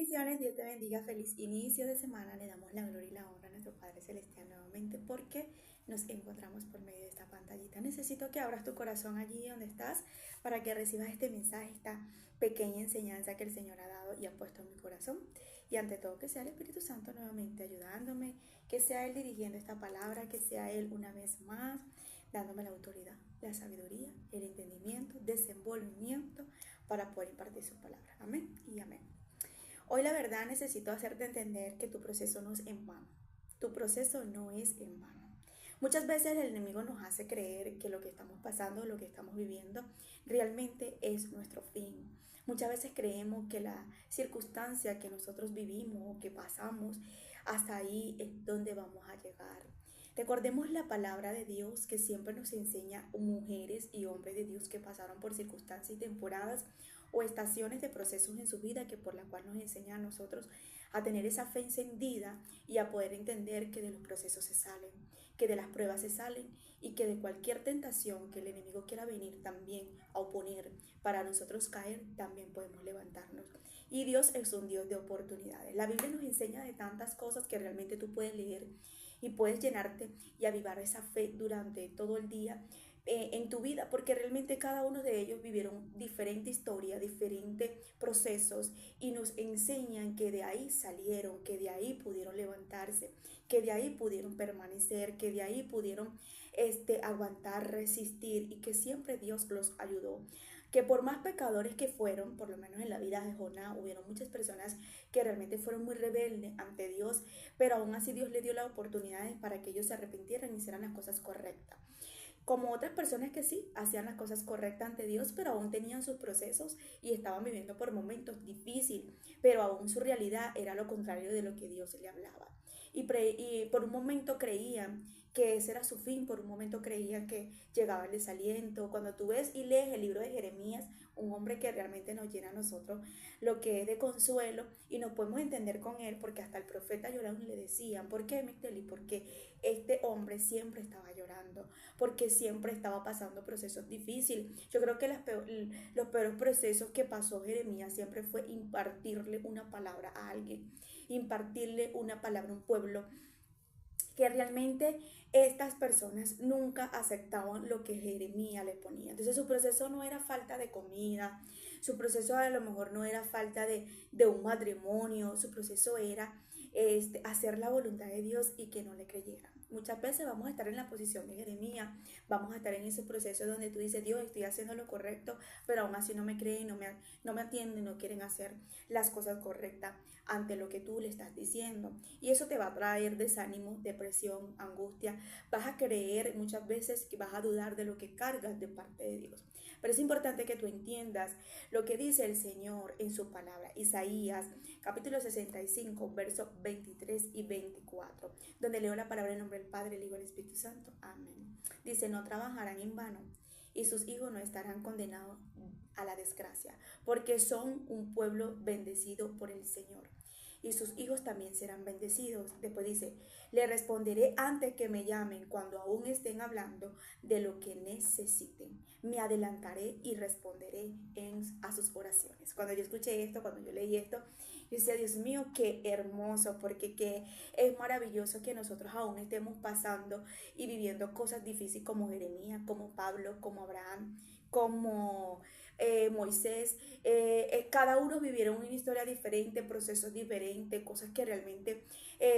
Bendiciones, Dios te bendiga, feliz inicio de semana. Le damos la gloria y la honra a nuestro Padre Celestial nuevamente porque nos encontramos por medio de esta pantallita. Necesito que abras tu corazón allí donde estás para que recibas este mensaje, esta pequeña enseñanza que el Señor ha dado y ha puesto en mi corazón. Y ante todo que sea el Espíritu Santo nuevamente ayudándome, que sea Él dirigiendo esta palabra, que sea Él una vez más dándome la autoridad, la sabiduría, el entendimiento, desenvolvimiento para poder impartir su palabra. Amén y amén. Hoy la verdad necesito hacerte entender que tu proceso no es en vano. Tu proceso no es en vano. Muchas veces el enemigo nos hace creer que lo que estamos pasando, lo que estamos viviendo, realmente es nuestro fin. Muchas veces creemos que la circunstancia que nosotros vivimos o que pasamos, hasta ahí es donde vamos a llegar. Recordemos la palabra de Dios que siempre nos enseña mujeres y hombres de Dios que pasaron por circunstancias y temporadas o estaciones de procesos en su vida que por la cual nos enseña a nosotros a tener esa fe encendida y a poder entender que de los procesos se salen, que de las pruebas se salen y que de cualquier tentación que el enemigo quiera venir también a oponer para nosotros caer, también podemos levantarnos. Y Dios es un Dios de oportunidades. La Biblia nos enseña de tantas cosas que realmente tú puedes leer y puedes llenarte y avivar esa fe durante todo el día en tu vida, porque realmente cada uno de ellos vivieron diferente historia, diferentes procesos y nos enseñan que de ahí salieron, que de ahí pudieron levantarse, que de ahí pudieron permanecer, que de ahí pudieron aguantar, resistir y que siempre Dios los ayudó. Que por más pecadores que fueron, por lo menos en la vida de Jonás, hubieron muchas personas que realmente fueron muy rebeldes ante Dios, pero aún así Dios le dio las oportunidades para que ellos se arrepintieran y hicieran las cosas correctas. Como otras personas que sí hacían las cosas correctas ante Dios, pero aún tenían sus procesos y estaban viviendo por momentos difíciles, pero aún su realidad era lo contrario de lo que Dios le hablaba. Y por un momento creían que ese era su fin, por un momento creían que llegaba el desaliento. Cuando tú ves y lees el libro de Jeremías, un hombre que realmente nos llena a nosotros lo que es de consuelo y nos podemos entender con él, porque hasta el profeta llorando le decían, ¿por qué, Micteli? Porque este hombre siempre estaba llorando, porque siempre estaba pasando procesos difíciles. Yo creo que los peores procesos que pasó Jeremías siempre fue impartirle una palabra a alguien, impartirle una palabra a un pueblo que realmente estas personas nunca aceptaban lo que Jeremías le ponía. Entonces su proceso no era falta de comida, su proceso a lo mejor no era falta de un matrimonio, su proceso era hacer la voluntad de Dios y que no le creyeran. Muchas veces vamos a estar en la posición de Jeremías, vamos a estar en ese proceso donde tú dices, Dios, estoy haciendo lo correcto, pero aún así no me creen, no me atienden, no quieren hacer las cosas correctas ante lo que tú le estás diciendo. Y eso te va a traer desánimo, depresión, angustia. Vas a creer muchas veces que vas a dudar de lo que cargas de parte de Dios. Pero es importante que tú entiendas lo que dice el Señor en su palabra. Isaías capítulo 65, versos 23 y 24, donde leo la palabra en nombre del Padre, el Hijo y el Espíritu Santo. Amén. Dice, no trabajarán en vano y sus hijos no estarán condenados a la desgracia, porque son un pueblo bendecido por el Señor y sus hijos también serán bendecidos. Después dice, le responderé antes que me llamen, cuando aún estén hablando de lo que necesiten. Me adelantaré y responderé a sus oraciones. Cuando yo escuché esto, cuando yo leí esto, yo decía, Dios mío, qué hermoso, porque qué es maravilloso que nosotros aún estemos pasando y viviendo cosas difíciles como Jeremías, como Pablo, como Abraham, como Moisés. Cada uno vivieron una historia diferente, procesos diferentes, cosas que realmente,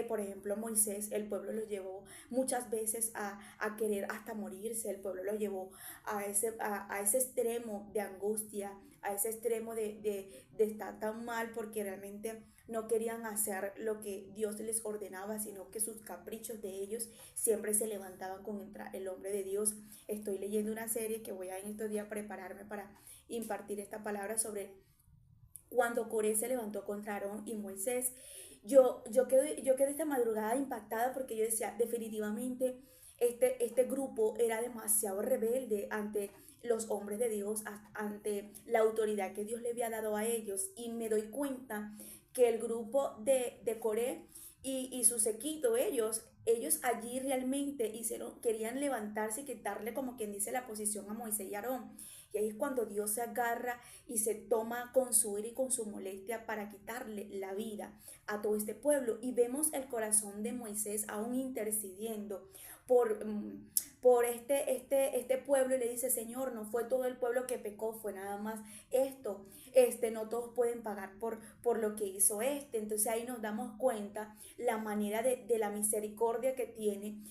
por ejemplo, Moisés, el pueblo lo llevó muchas veces a querer hasta morirse, el pueblo lo llevó a ese extremo de angustia, a ese extremo de estar tan mal porque realmente no querían hacer lo que Dios les ordenaba, sino que sus caprichos de ellos siempre se levantaban contra el hombre de Dios. Estoy leyendo una serie que voy a en estos días prepararme para impartir esta palabra sobre cuando Coré se levantó contra Aarón y Moisés. Yo quedé esta madrugada impactada porque yo decía, definitivamente este grupo era demasiado rebelde ante los hombres de Dios, ante la autoridad que Dios le había dado a ellos. Y me doy cuenta que el grupo de Coré y su sequito, ellos allí realmente querían levantarse y quitarle, como quien dice, la posición a Moisés y Aarón. Y ahí es cuando Dios se agarra y se toma con su ira y con su molestia para quitarle la vida a todo este pueblo. Y vemos el corazón de Moisés aún intercediendo por, por este pueblo, y le dice: Señor, no fue todo el pueblo que pecó, fue nada más esto. No todos pueden pagar por lo que hizo este. Entonces ahí nos damos cuenta la manera de la misericordia que tiene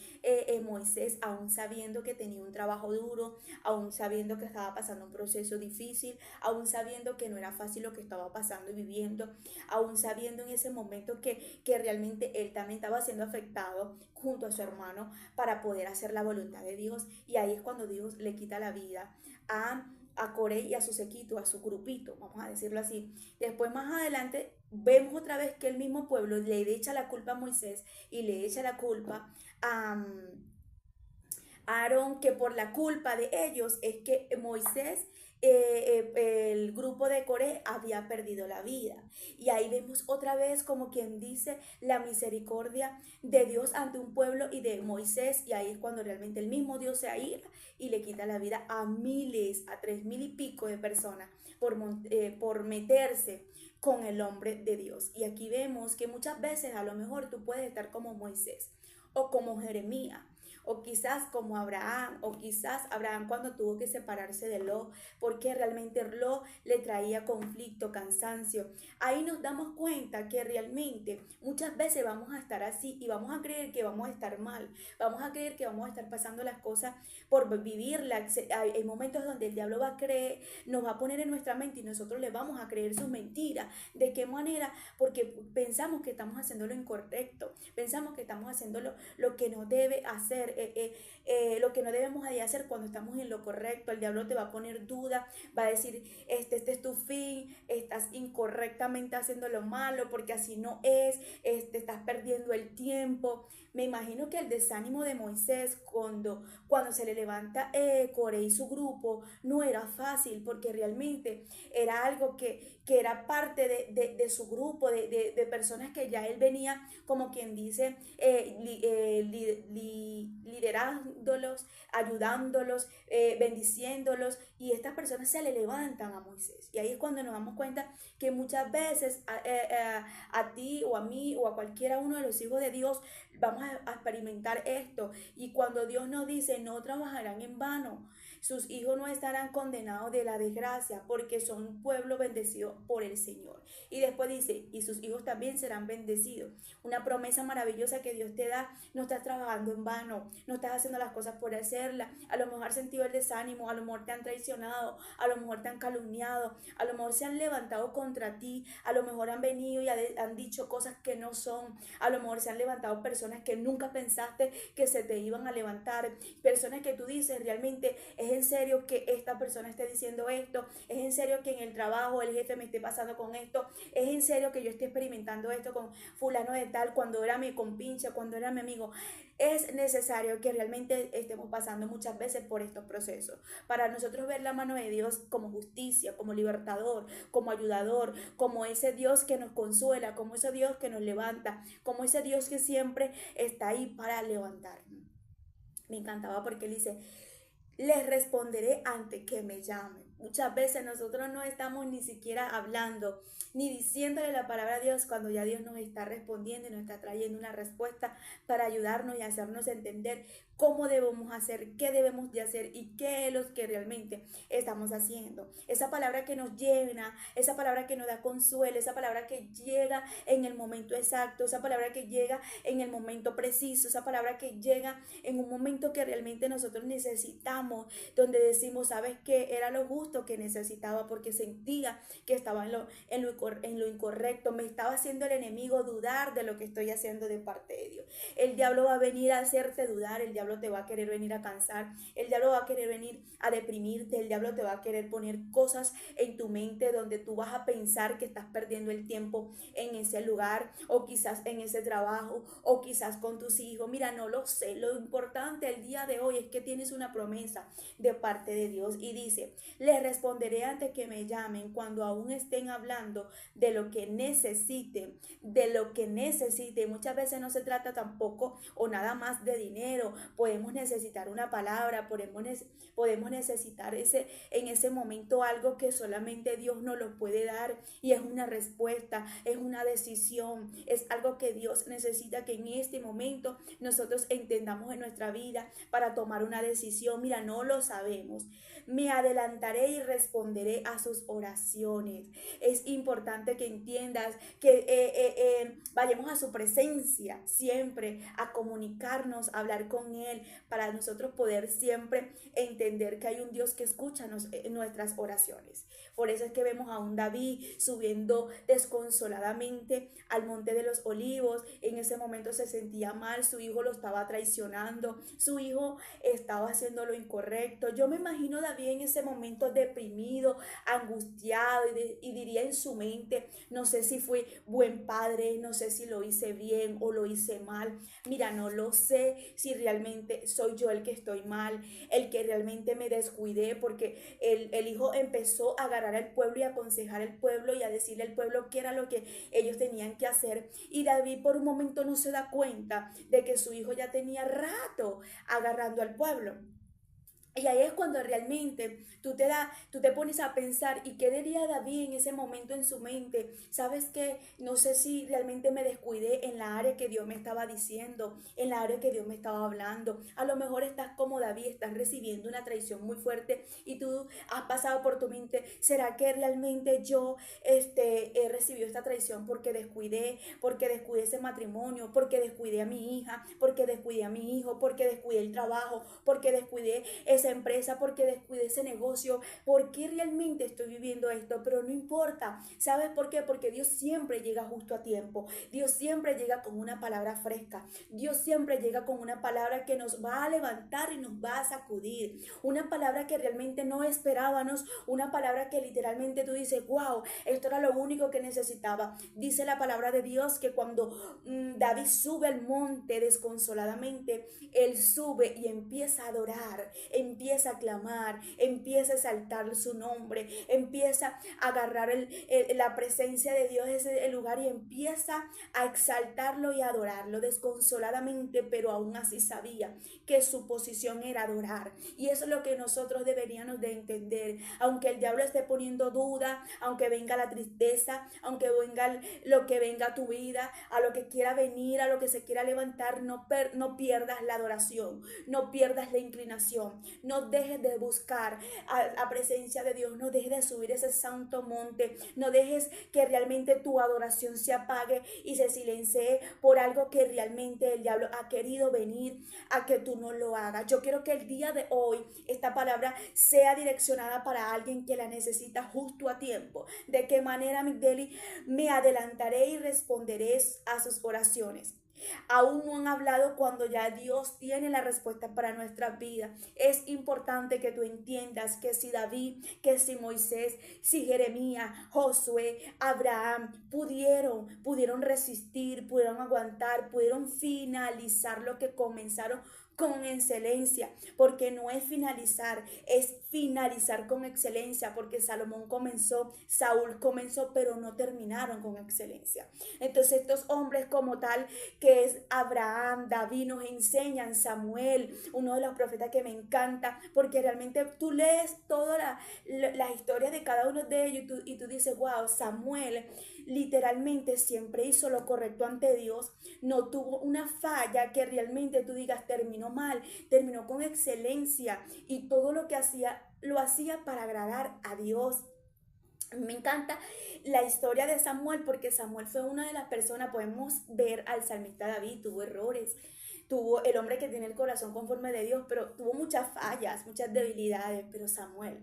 Moisés, aún sabiendo que tenía un trabajo duro, aún sabiendo que estaba pasando un proceso difícil, aún sabiendo que no era fácil lo que estaba pasando y viviendo, aún sabiendo en ese momento que realmente él también estaba siendo afectado junto a su hermano para poder hacer la voluntad de Dios. Y ahí es cuando Dios le quita la vida a Coré y a su sequito, a su grupito, vamos a decirlo así. Después, más adelante, vemos otra vez que el mismo pueblo le echa la culpa a Moisés y le echa la culpa a Aarón, que por la culpa de ellos es que Moisés, el grupo de Coré había perdido la vida. Y ahí vemos otra vez, como quien dice, la misericordia de Dios ante un pueblo y de Moisés. Y ahí es cuando realmente el mismo Dios se aira y le quita la vida a miles, a 3,000 y pico de personas por meterse con el hombre de Dios. Y aquí vemos que muchas veces a lo mejor tú puedes estar como Moisés o como Jeremías, o quizás como Abraham, o quizás Abraham cuando tuvo que separarse de Lot, porque realmente Lot le traía conflicto, cansancio. Ahí nos damos cuenta que realmente muchas veces vamos a estar así y vamos a creer que vamos a estar mal, vamos a creer que vamos a estar pasando las cosas por vivirlas. Hay momentos donde el diablo va a creer, nos va a poner en nuestra mente y nosotros le vamos a creer sus mentiras. ¿De qué manera? Porque pensamos que estamos haciendo lo incorrecto, pensamos que estamos haciendo lo que no debe hacer, lo que no debemos de hacer cuando estamos en lo correcto. El diablo te va a poner duda, va a decir: este es tu fin, estás incorrectamente haciendo lo malo, porque así no es, estás perdiendo el tiempo. Me imagino que el desánimo de Moisés cuando se le levanta Coré y su grupo no era fácil, porque realmente era algo que era parte de su grupo, de personas que ya él venía, como quien dice, liderándolos, ayudándolos, bendiciéndolos, y estas personas se le levantan a Moisés. Y ahí es cuando nos damos cuenta que muchas veces a ti o a mí o a cualquiera uno de los hijos de Dios vamos a experimentar esto. Y cuando Dios nos dice: no trabajarán en vano, sus hijos no estarán condenados de la desgracia, porque son un pueblo bendecido por el Señor. Y después dice: y sus hijos también serán bendecidos. Una promesa maravillosa que Dios te da. No estás trabajando en vano, no estás haciendo las cosas por hacerlas. A lo mejor has sentido el desánimo, a lo mejor te han traicionado, a lo mejor te han calumniado, a lo mejor se han levantado contra ti, a lo mejor han venido y han dicho cosas que no son, a lo mejor se han levantado personas que nunca pensaste que se te iban a levantar, personas que tú dices: realmente es en serio que esta persona esté diciendo esto, es en serio que en el trabajo el jefe me esté pasando con esto, es en serio que yo esté experimentando esto con fulano de tal, cuando era mi compinche, cuando era mi amigo. Es necesario que realmente estemos pasando muchas veces por estos procesos para nosotros ver la mano de Dios como justicia, como libertador, como ayudador, como ese Dios que nos consuela, como ese Dios que nos levanta, como ese Dios que siempre está ahí para levantarnos. Me encantaba porque él dice: les responderé ante que me llamen. Muchas veces nosotros no estamos ni siquiera hablando, ni diciéndole la palabra a Dios, cuando ya Dios nos está respondiendo y nos está trayendo una respuesta para ayudarnos y hacernos entender cómo debemos hacer, qué debemos de hacer y qué es lo que realmente estamos haciendo. Esa palabra que nos llena, esa palabra que nos da consuelo, esa palabra que llega en el momento exacto, esa palabra que llega en el momento preciso, esa palabra que llega en un momento que realmente nosotros necesitamos, donde decimos: ¿sabes qué? Era lo justo que necesitaba, porque sentía que estaba en lo incorrecto, me estaba haciendo el enemigo dudar de lo que estoy haciendo de parte de Dios. El diablo va a venir a hacerte dudar, el diablo te va a querer venir a cansar, el diablo va a querer venir a deprimirte, el diablo te va a querer poner cosas en tu mente donde tú vas a pensar que estás perdiendo el tiempo en ese lugar, o quizás en ese trabajo, o quizás con tus hijos. Mira, no lo sé, lo importante el día de hoy es que tienes una promesa de parte de Dios y dice: les les responderé antes que me llamen, cuando aún estén hablando de lo que necesiten, de lo que necesiten. Muchas veces no se trata tampoco o nada más de dinero. Podemos necesitar una palabra, podemos necesitar en ese momento algo que solamente Dios nos lo puede dar, y es una respuesta, es una decisión, es algo que Dios necesita que en este momento nosotros entendamos en nuestra vida para tomar una decisión. Mira, no lo sabemos. Me adelantaré y responderé a sus oraciones. Es importante que entiendas que vayamos a su presencia siempre, a comunicarnos, a hablar con Él, para nosotros poder siempre entender que hay un Dios que escucha nuestras oraciones. Por eso es que vemos a un David subiendo desconsoladamente al monte de los olivos. En ese momento se sentía mal, su hijo lo estaba traicionando, su hijo estaba haciendo lo incorrecto. Yo me imagino a David en ese momento deprimido, angustiado, y diría en su mente: no sé si fui buen padre, no sé si lo hice bien o lo hice mal. Mira, no lo sé si realmente soy yo el que estoy mal, el que realmente me descuidé, porque el hijo empezó a agarrar al pueblo y a aconsejar al pueblo y a decirle al pueblo qué era lo que ellos tenían que hacer. Y David por un momento no se da cuenta de que su hijo ya tenía rato agarrando al pueblo. Y ahí es cuando realmente tú te pones a pensar, ¿y qué diría David en ese momento en su mente? ¿Sabes qué? No sé si realmente me descuidé en la área que Dios me estaba diciendo, en la área que Dios me estaba hablando. A lo mejor estás como David, estás recibiendo una traición muy fuerte y tú has pasado por tu mente: ¿será que realmente yo he recibido esta traición porque descuidé ese matrimonio, porque descuidé a mi hija, porque descuidé a mi hijo, porque descuidé el trabajo, porque descuidé esa empresa, porque descuidé ese negocio? ¿Por qué realmente estoy viviendo esto? Pero no importa. ¿Sabes por qué? Porque Dios siempre llega justo a tiempo. Dios siempre llega con una palabra fresca. Dios siempre llega con una palabra que nos va a levantar y nos va a sacudir. Una palabra que realmente no esperábamos. Una palabra que literalmente tú dices: wow, esto era lo único que necesitaba. Dice la palabra de Dios que cuando David sube al monte desconsoladamente, él sube y empieza a adorar, empieza a clamar, empieza a exaltar su nombre, empieza a agarrar la presencia de Dios en ese lugar y empieza a exaltarlo y a adorarlo desconsoladamente, pero aún así sabía que su posición era adorar. Y eso es lo que nosotros deberíamos de entender. Aunque el diablo esté poniendo duda, aunque venga la tristeza, aunque venga lo que venga a tu vida, a lo que quiera venir, a lo que se quiera levantar, no pierdas la adoración, no pierdas la inclinación, no dejes de buscar a la presencia de Dios, no dejes de subir ese santo monte, no dejes que realmente tu adoración se apague y se silencie por algo que realmente el diablo ha querido venir a que tú no lo hagas. Yo quiero que el día de hoy esta palabra sea direccionada para alguien que la necesita justo a tiempo. ¿De qué manera, Migdeli? Me adelantaré y responderé a sus oraciones. Aún no han hablado cuando ya Dios tiene la respuesta para nuestras vidas. Es importante que tú entiendas que si David, que si Moisés, si Jeremías, Josué, Abraham pudieron resistir, pudieron aguantar, pudieron finalizar lo que comenzaron con excelencia, porque no es finalizar, es finalizar con excelencia, porque Salomón comenzó, Saúl comenzó, pero no terminaron con excelencia. Entonces estos hombres como tal, que es Abraham, David, nos enseñan, Samuel, uno de los profetas que me encanta, porque realmente tú lees toda la historia de cada uno de ellos y tú dices: wow, Samuel literalmente siempre hizo lo correcto ante Dios, no tuvo una falla que realmente tú digas terminó mal, terminó con excelencia, y todo lo que hacía lo hacía para agradar a Dios. Me encanta la historia de Samuel, porque Samuel fue una de las personas. Podemos ver al salmista David, tuvo errores, tuvo el hombre que tiene el corazón conforme de Dios, pero tuvo muchas fallas, muchas debilidades. Pero Samuel,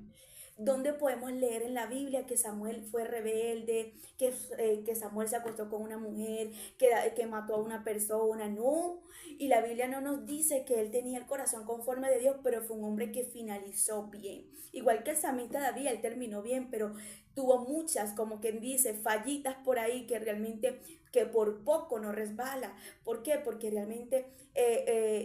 ¿dónde podemos leer en la Biblia que Samuel fue rebelde, que Samuel se acostó con una mujer, que mató a una persona? No, y la Biblia no nos dice que él tenía el corazón conforme de Dios, pero fue un hombre que finalizó bien. Igual que el salmista David, él terminó bien, pero tuvo muchas, como quien dice, fallitas por ahí que realmente que por poco no resbala. ¿Por qué? Porque realmente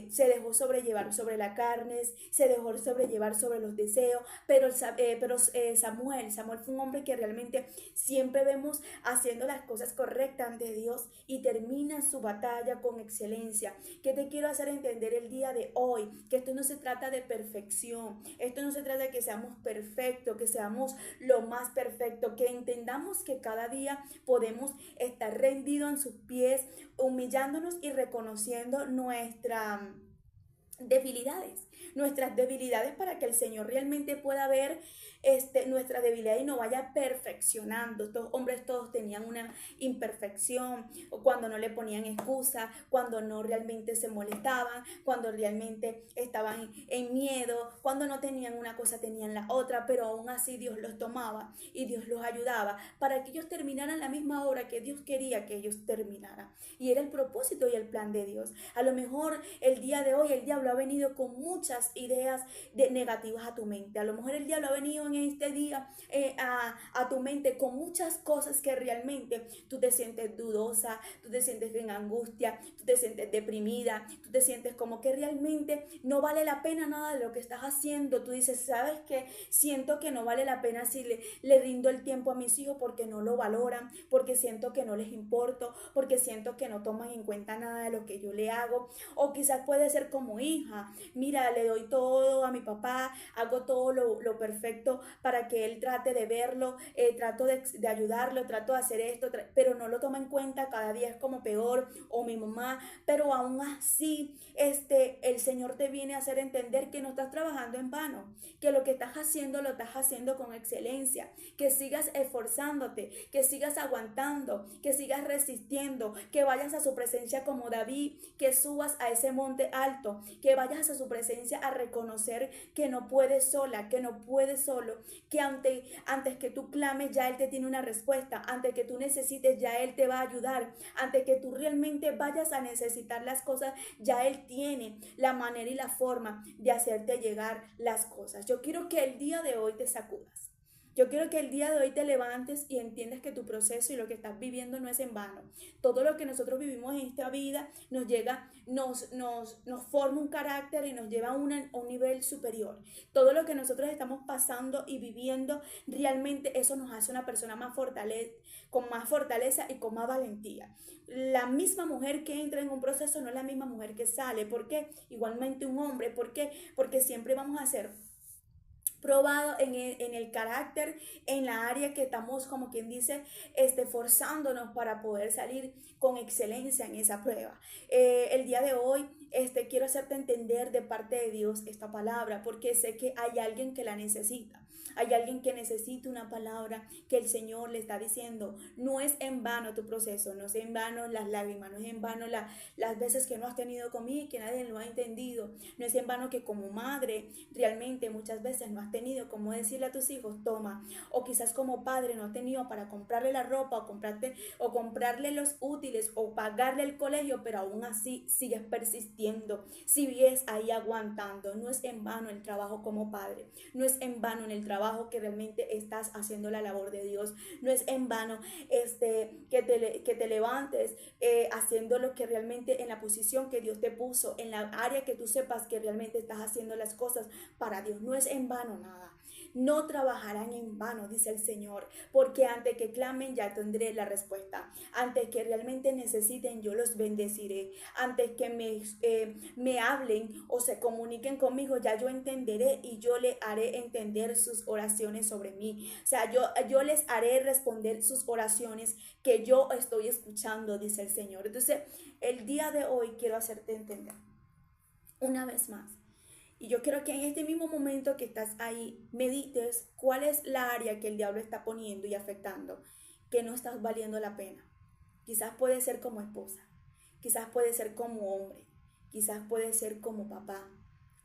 se dejó sobrellevar sobre la carne, se dejó sobrellevar sobre los deseos, pero Samuel fue un hombre que realmente siempre vemos haciendo las cosas correctas ante Dios y termina su batalla con excelencia. ¿Qué te quiero hacer entender el día de hoy? Que esto no se trata de perfección, esto no se trata de que seamos perfectos, que seamos lo más perfecto, que entendamos que cada día podemos estar rendidos en sus pies, humillándonos y reconociendo nuestras debilidades para que el Señor realmente pueda ver nuestra debilidad y no vaya perfeccionando. Estos hombres todos tenían una imperfección, o cuando no le ponían excusa, cuando no realmente se molestaban, cuando realmente estaban en miedo, cuando no tenían una cosa tenían la otra, pero aún así Dios los tomaba y Dios los ayudaba para que ellos terminaran la misma obra que Dios quería que ellos terminaran. Y era el propósito y el plan de Dios. A lo mejor el día de hoy el diablo ha venido con muchas ideas negativas a tu mente. A lo mejor el diablo ha venido en este día a tu mente con muchas cosas que realmente tú te sientes dudosa, tú te sientes en angustia, tú te sientes deprimida, tú te sientes como que realmente no vale la pena nada de lo que estás haciendo. Tú dices, ¿sabes qué? Siento que no vale la pena si le rindo el tiempo a mis hijos porque no lo valoran, porque siento que no les importo, porque siento que no toman en cuenta nada de lo que yo le hago. O quizás puede ser como hija, mira, le doy todo a mi papá, hago todo lo perfecto para que él trate de verlo, trato de ayudarlo, trato de hacer esto, pero no lo toma en cuenta, cada día es como peor, o mi mamá, pero aún así, el Señor te viene a hacer entender que no estás trabajando en vano, que lo que estás haciendo lo estás haciendo con excelencia, que sigas esforzándote, que sigas aguantando, que sigas resistiendo, que vayas a su presencia como David, que subas a ese monte alto, que vayas a su presencia a reconocer que no puedes sola, que no puedes solo, que antes que tú clames ya Él te tiene una respuesta, antes que tú necesites ya Él te va a ayudar, antes que tú realmente vayas a necesitar las cosas, ya Él tiene la manera y la forma de hacerte llegar las cosas. Yo quiero que el día de hoy te sacudas. Yo quiero que el día de hoy te levantes y entiendas que tu proceso y lo que estás viviendo no es en vano. Todo lo que nosotros vivimos en esta vida nos llega, nos forma un carácter y nos lleva a un nivel superior. Todo lo que nosotros estamos pasando y viviendo, realmente eso nos hace una persona con más fortaleza y con más valentía. La misma mujer que entra en un proceso no es la misma mujer que sale. ¿Por qué? Igualmente un hombre. ¿Por qué? Porque siempre vamos a ser probado en el carácter, en la área que estamos, como quien dice, forzándonos para poder salir con excelencia en esa prueba. El día de hoy, quiero hacerte entender de parte de Dios esta palabra, porque sé que hay alguien que la necesita. Hay alguien que necesita una palabra que el Señor le está diciendo. No es en vano tu proceso, no es en vano las lágrimas, no es en vano las veces que no has tenido conmigo y que nadie lo ha entendido. No es en vano que como madre realmente muchas veces no has tenido cómo decirle a tus hijos, toma. O quizás como padre no has tenido para comprarle la ropa o comprarle los útiles o pagarle el colegio, pero aún así sigues persistiendo, sigues ahí aguantando. No es en vano el trabajo como padre, no es en vano en el trabajo que realmente estás haciendo la labor de Dios. No es en vano que te levantes haciendo lo que realmente en la posición que Dios te puso, en la área que tú sepas que realmente estás haciendo las cosas para Dios. No es en vano nada. No trabajarán en vano, dice el Señor, porque antes que clamen ya tendré la respuesta. Antes que realmente necesiten, yo los bendeciré. Antes que me hablen o se comuniquen conmigo, ya yo entenderé y yo le haré entender sus oraciones sobre mí. O sea, yo les haré responder sus oraciones que yo estoy escuchando, dice el Señor. Entonces, el día de hoy quiero hacerte entender una vez más. Y yo quiero que en este mismo momento que estás ahí, medites cuál es la área que el diablo está poniendo y afectando, que no estás valiendo la pena. Quizás puede ser como esposa, quizás puede ser como hombre, quizás puede ser como papá,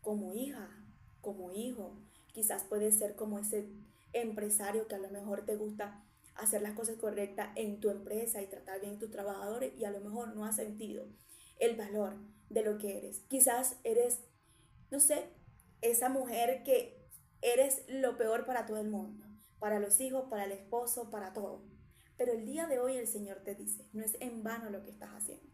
como hija, como hijo, quizás puede ser como ese empresario que a lo mejor te gusta hacer las cosas correctas en tu empresa y tratar bien a tus trabajadores y a lo mejor no has sentido el valor de lo que eres. Quizás eres, no sé, esa mujer que eres lo peor para todo el mundo. para los hijos, para el esposo, para todo. Pero el día de hoy el Señor te dice, no es en vano lo que estás haciendo,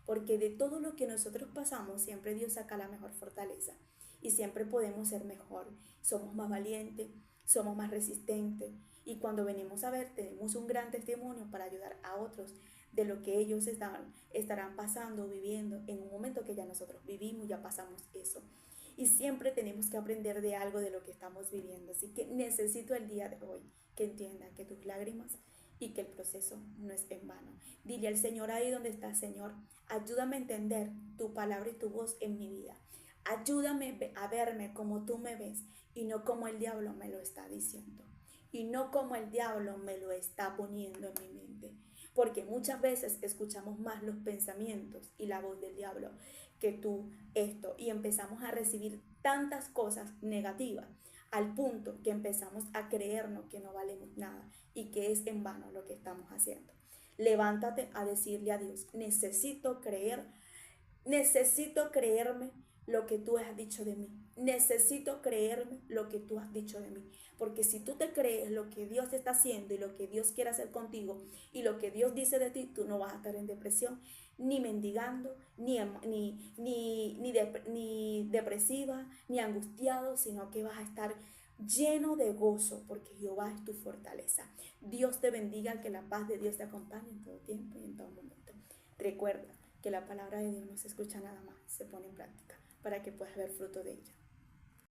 porque de todo lo que nosotros pasamos, siempre Dios saca la mejor fortaleza y siempre podemos ser mejor. Somos más valientes, somos más resistentes y cuando venimos a ver tenemos un gran testimonio para ayudar a otros de lo que ellos estarán pasando, viviendo en un momento que ya nosotros vivimos, ya pasamos eso. Y siempre tenemos que aprender de algo de lo que estamos viviendo. Así que necesito el día de hoy que entiendan que tus lágrimas y que el proceso no es en vano. Dile al Señor ahí donde está, Señor, ayúdame a entender tu palabra y tu voz en mi vida. Ayúdame a verme como tú me ves y no como el diablo me lo está diciendo. Y no como el diablo me lo está poniendo en mi mente. Porque muchas veces escuchamos más los pensamientos y la voz del diablo que tú esto. Y empezamos a recibir tantas cosas negativas al punto que empezamos a creernos que no valemos nada y que es en vano lo que estamos haciendo. Levántate a decirle a Dios, necesito creerme lo que tú has dicho de mí. Necesito creerme lo que tú has dicho de mí. Porque si tú te crees lo que Dios está haciendo y lo que Dios quiere hacer contigo y lo que Dios dice de ti, tú no vas a estar en depresión, ni mendigando, ni depresiva, ni angustiado, sino que vas a estar lleno de gozo, porque Jehová es tu fortaleza. Dios te bendiga, que la paz de Dios te acompañe en todo tiempo y en todo momento. Recuerda que la palabra de Dios no se escucha nada más, se pone en práctica para que puedas ver fruto de ella.